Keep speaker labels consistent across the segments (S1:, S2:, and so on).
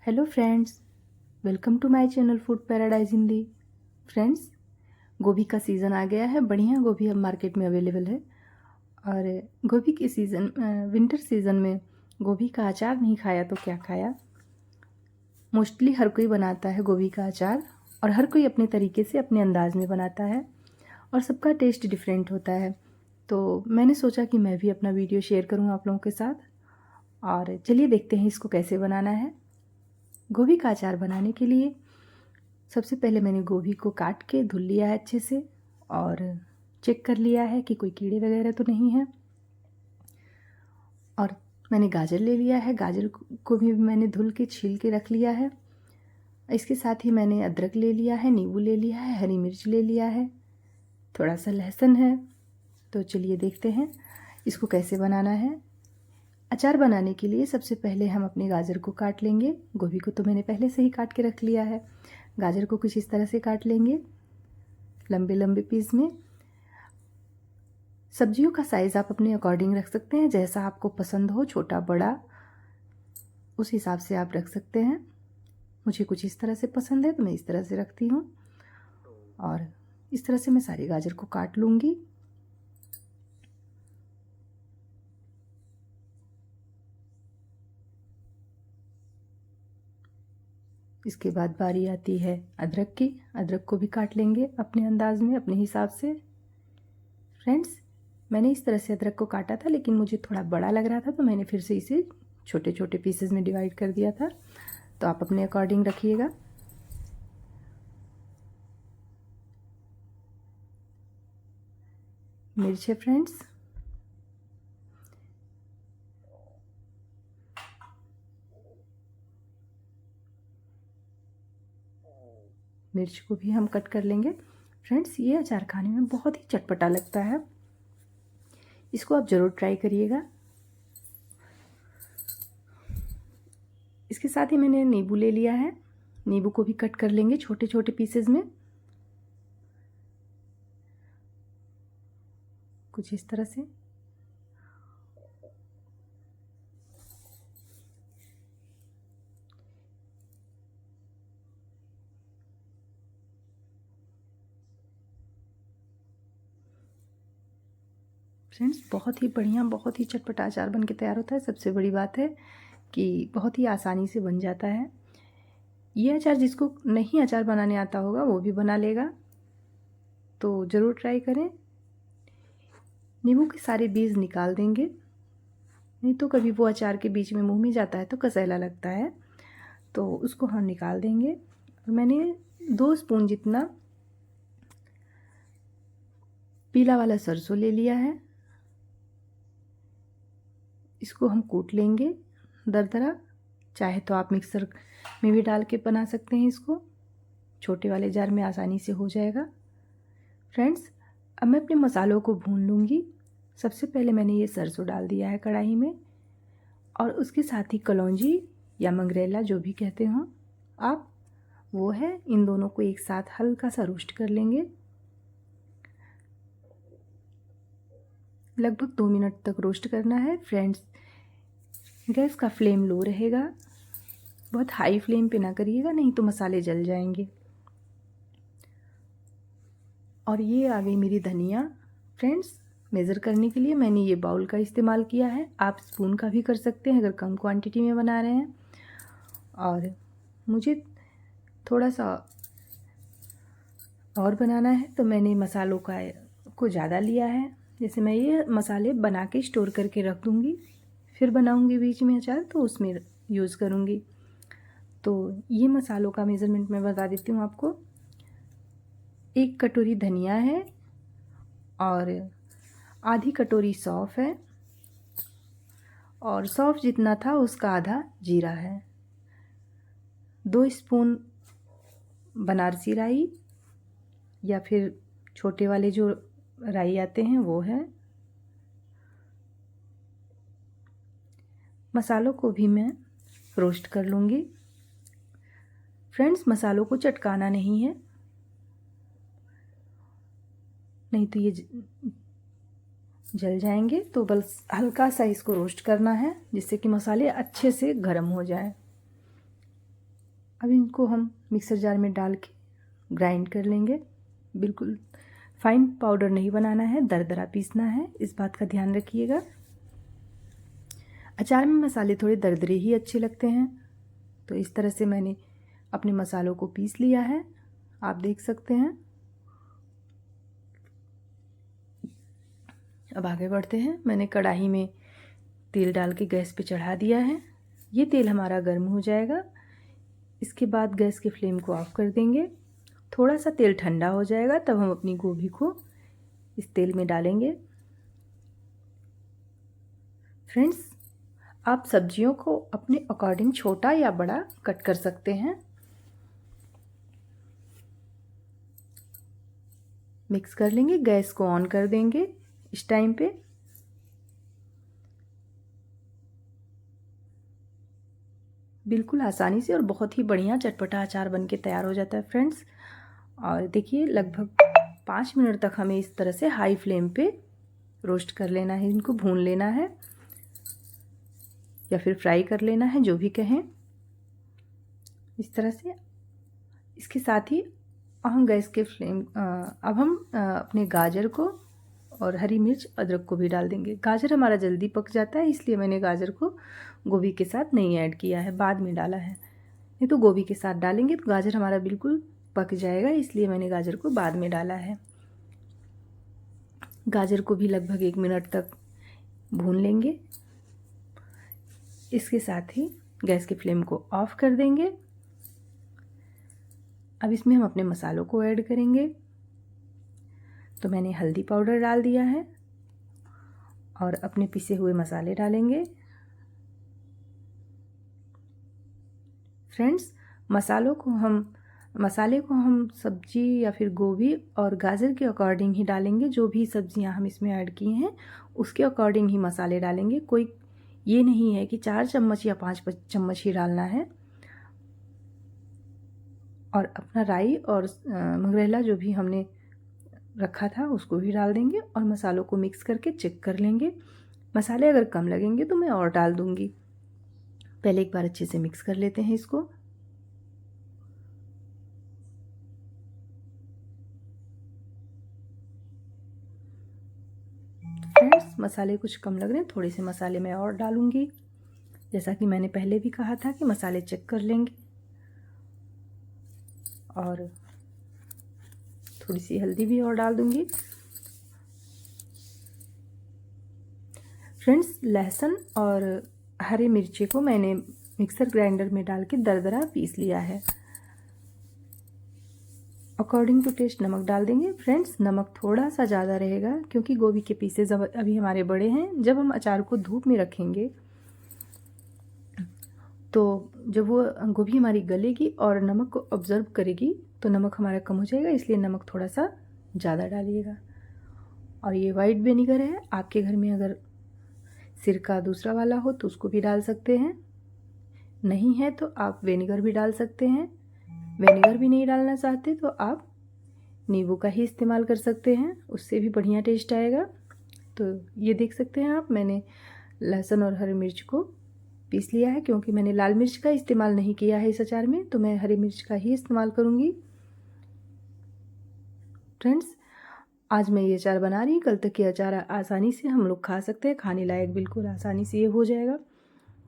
S1: Hello friends, welcome to my channel Food Paradise Hindi. Friends, गोभी का season आ गया है। बढ़िया गोभी अब मार्केट में अवेलेबल है। और गोभी के विंटर सीज़न में गोभी का अचार नहीं खाया तो क्या खाया। मोस्टली हर कोई बनाता है गोभी का अचार, और हर कोई अपने तरीके से अपने अंदाज में बनाता है, और सबका टेस्ट डिफरेंट होता है। तो मैंने सोचा कि मैं भी अपना वीडियो शेयर करूँ आप लोगों के साथ। और चलिए देखते हैं इसको कैसे बनाना है। गोभी का अचार बनाने के लिए सबसे पहले मैंने गोभी को काट के धुल लिया है अच्छे से, और चेक कर लिया है कि कोई कीड़े वगैरह तो नहीं है। और मैंने गाजर ले लिया है, गाजर को भी मैंने धुल के छील के रख लिया है। इसके साथ ही मैंने अदरक ले लिया है, नींबू ले लिया है, हरी मिर्च ले लिया है, थोड़ा सा लहसुन है। तो चलिए देखते हैं इसको कैसे बनाना है। अचार बनाने के लिए सबसे पहले हम अपने गाजर को काट लेंगे। गोभी को तो मैंने पहले से ही काट के रख लिया है। गाजर को कुछ इस तरह से काट लेंगे, लंबे लंबे पीस में। सब्जियों का साइज़ आप अपने अकॉर्डिंग रख सकते हैं, जैसा आपको पसंद हो, छोटा बड़ा उस हिसाब से आप रख सकते हैं। मुझे कुछ इस तरह से पसंद है तो मैं इस तरह से रखती हूँ। और इस तरह से मैं सारी गाजर को काट लूँगी। इसके बाद बारी आती है अदरक की। अदरक को भी काट लेंगे अपने अंदाज में, अपने हिसाब से। फ्रेंड्स, मैंने इस तरह से अदरक को काटा था, लेकिन मुझे थोड़ा बड़ा लग रहा था तो मैंने फिर से इसे छोटे छोटे पीसेस में डिवाइड कर दिया था। तो आप अपने अकॉर्डिंग रखिएगा। मिर्च है फ्रेंड्स, मिर्च को भी हम कट कर लेंगे। फ्रेंड्स, ये अचार खाने में बहुत ही चटपटा लगता है, इसको आप ज़रूर ट्राई करिएगा। इसके साथ ही मैंने नींबू ले लिया है, नींबू को भी कट कर लेंगे छोटे छोटे पीसेस में, कुछ इस तरह से। फ्रेंड्स, बहुत ही बढ़िया, बहुत ही चटपटा अचार बन के तैयार होता है। सबसे बड़ी बात है कि बहुत ही आसानी से बन जाता है। ये अचार जिसको नहीं अचार बनाने आता होगा वो भी बना लेगा, तो ज़रूर ट्राई करें। नींबू के सारे बीज निकाल देंगे, नहीं तो कभी वो अचार के बीच में मुंह में जाता है तो कसैला लगता है, तो उसको हम निकाल देंगे। और मैंने 2 स्पून जितना पीला वाला सरसों ले लिया है, इसको हम कूट लेंगे दरदरा। चाहे तो आप मिक्सर में भी डाल के बना सकते हैं, इसको छोटे वाले जार में आसानी से हो जाएगा। फ्रेंड्स, अब मैं अपने मसालों को भून लूँगी। सबसे पहले मैंने ये सरसों डाल दिया है कढ़ाई में, और उसके साथ ही कलौंजी या मंगरेला जो भी कहते हो आप, वो है। इन दोनों को एक साथ हल्का सा रोस्ट कर लेंगे। लगभग 2 मिनट तक रोस्ट करना है। फ्रेंड्स, गैस का फ्लेम लो रहेगा, बहुत हाई फ्लेम पे ना करिएगा, नहीं तो मसाले जल जाएंगे। और ये आ गई मेरी धनिया। फ्रेंड्स, मेज़र करने के लिए मैंने ये बाउल का इस्तेमाल किया है, आप स्पून का भी कर सकते हैं अगर कम क्वांटिटी में बना रहे हैं। और मुझे थोड़ा सा और बनाना है तो मैंने मसालों को ज़्यादा लिया है। जैसे मैं ये मसाले बना के स्टोर करके रख दूँगी, फिर बनाऊँगी बीच में अचार तो उसमें यूज़ करूँगी। तो ये मसालों का मेज़रमेंट मैं बता देती हूँ आपको। 1 कटोरी धनिया है, और आधी कटोरी सौंफ है, और सौंफ जितना था उसका आधा जीरा है। 2 स्पून बनारसी राई, या फिर छोटे वाले जो राई आते हैं वो है। मसालों को भी मैं रोस्ट कर लूँगी। फ्रेंड्स, मसालों को चटकाना नहीं है, नहीं तो ये जल जाएंगे। तो बस हल्का सा इसको रोस्ट करना है, जिससे कि मसाले अच्छे से गर्म हो जाए। अब इनको हम मिक्सर जार में डाल के ग्राइंड कर लेंगे। बिल्कुल फाइन पाउडर नहीं बनाना है, दरदरा पीसना है, इस बात का ध्यान रखिएगा। अचार में मसाले थोड़े दरदरे ही अच्छे लगते हैं, तो इस तरह से मैंने अपने मसालों को पीस लिया है, आप देख सकते हैं। अब आगे बढ़ते हैं। मैंने कढ़ाई में तेल डाल के गैस पे चढ़ा दिया है। ये तेल हमारा गर्म हो जाएगा, इसके बाद गैस के फ्लेम को ऑफ कर देंगे। थोड़ा सा तेल ठंडा हो जाएगा तब हम अपनी गोभी को इस तेल में डालेंगे। फ्रेंड्स, आप सब्जियों को अपने अकॉर्डिंग छोटा या बड़ा कट कर सकते हैं। मिक्स कर लेंगे, गैस को ऑन कर देंगे इस टाइम पे। बिल्कुल आसानी से और बहुत ही बढ़िया चटपटा अचार बन के तैयार हो जाता है फ्रेंड्स। और देखिए लगभग 5 मिनट तक हमें इस तरह से हाई फ्लेम पे रोस्ट कर लेना है, इनको भून लेना है या फिर फ्राई कर लेना है, जो भी कहें। इस तरह से इसके साथ ही हम गैस के फ्लेम अब हम अपने गाजर को और हरी मिर्च अदरक को भी डाल देंगे। गाजर हमारा जल्दी पक जाता है, इसलिए मैंने गाजर को गोभी के साथ नहीं ऐड किया है, बाद में डाला है। नहीं तो गोभी के साथ डालेंगे तो गाजर हमारा बिल्कुल पक जाएगा, इसलिए मैंने गाजर को बाद में डाला है। गाजर को भी लगभग 1 मिनट तक भून लेंगे। इसके साथ ही गैस के फ्लेम को ऑफ कर देंगे। अब इसमें हम अपने मसालों को ऐड करेंगे। तो मैंने हल्दी पाउडर डाल दिया है और अपने पिसे हुए मसाले डालेंगे। फ्रेंड्स, मसाले को हम सब्जी या फिर गोभी और गाजर के अकॉर्डिंग ही डालेंगे। जो भी सब्जियां हम इसमें ऐड की हैं उसके अकॉर्डिंग ही मसाले डालेंगे। कोई ये नहीं है कि 4 चम्मच या 5 चम्मच ही डालना है। और अपना राई और मंगरेला जो भी हमने रखा था उसको भी डाल देंगे और मसालों को मिक्स करके चेक कर लेंगे। मसाले अगर कम लगेंगे तो मैं और डाल दूंगी। पहले एक बार अच्छे से मिक्स कर लेते हैं इसको। फ्रेंड्स, मसाले कुछ कम लग रहे हैं, थोड़े से मसाले मैं और डालूंगी। जैसा कि मैंने पहले भी कहा था कि मसाले चेक कर लेंगे। और थोड़ी सी हल्दी भी और डाल दूंगी। फ्रेंड्स, लहसुन और हरी मिर्ची को मैंने मिक्सर ग्राइंडर में डाल के दरदरा पीस लिया है। अकॉर्डिंग टू टेस्ट नमक डाल देंगे। फ्रेंड्स, नमक थोड़ा सा ज़्यादा रहेगा क्योंकि गोभी के पीसेज अभी हमारे बड़े हैं। जब हम अचार को धूप में रखेंगे तो जब वो गोभी हमारी गलेगी और नमक को ऑब्जर्व करेगी तो नमक हमारा कम हो जाएगा, इसलिए नमक थोड़ा सा ज़्यादा डालिएगा। और ये वाइट विनेगर है, आपके घर में अगर सिरका दूसरा वाला हो तो उसको भी डाल सकते हैं, नहीं है तो आप विनेगर भी डाल सकते हैं। विनेगर भी नहीं डालना चाहते तो आप नींबू का ही इस्तेमाल कर सकते हैं, उससे भी बढ़िया टेस्ट आएगा। तो ये देख सकते हैं आप, मैंने लहसुन और हरी मिर्च को पीस लिया है। क्योंकि मैंने लाल मिर्च का इस्तेमाल नहीं किया है इस अचार में, तो मैं हरी मिर्च का ही इस्तेमाल करूँगी। फ्रेंड्स, आज मैं ये अचार बना रही, कल तक ये अचार आसानी से हम लोग खा सकते हैं, खाने लायक बिल्कुल आसानी से ये हो जाएगा,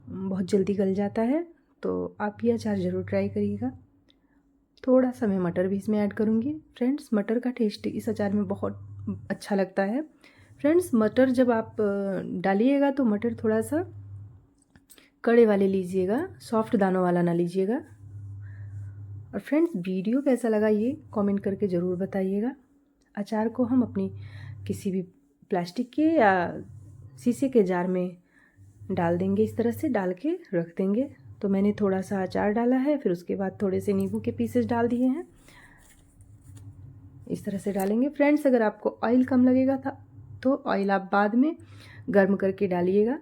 S1: बहुत जल्दी गल जाता है। तो आप ये अचार ज़रूर ट्राई करिएगा। थोड़ा सा मैं मटर भी इसमें ऐड करूँगी। फ्रेंड्स, मटर का टेस्ट इस अचार में बहुत अच्छा लगता है। फ्रेंड्स, मटर जब आप डालिएगा तो मटर थोड़ा सा कड़े वाले लीजिएगा, सॉफ्ट दानों वाला ना लीजिएगा। और फ्रेंड्स, वीडियो कैसा लगा ये कमेंट करके ज़रूर बताइएगा। अचार को हम अपनी किसी भी प्लास्टिक के या शीशे के जार में डाल देंगे, इस तरह से डाल के रख देंगे। तो मैंने थोड़ा सा अचार डाला है, फिर उसके बाद थोड़े से नींबू के पीसेस डाल दिए हैं, इस तरह से डालेंगे। फ्रेंड्स, अगर आपको ऑयल कम लगेगा था तो ऑयल आप बाद में गर्म करके डालिएगा,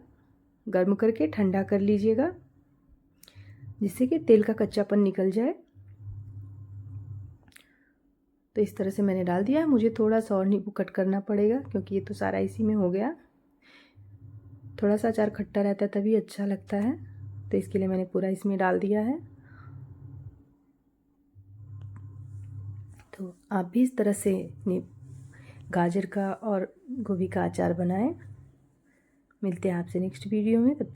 S1: गर्म करके ठंडा कर लीजिएगा, जिससे कि तेल का कच्चापन निकल जाए। तो इस तरह से मैंने डाल दिया है। मुझे थोड़ा सा और नींबू कट करना पड़ेगा क्योंकि ये तो सारा इसी में हो गया। थोड़ा सा अचार खट्टा रहता है तभी अच्छा लगता है, तो इसके लिए मैंने पूरा इसमें डाल दिया है। तो आप भी इस तरह से गाजर का और गोभी का अचार बनाएं। मिलते हैं आपसे नेक्स्ट वीडियो में। तब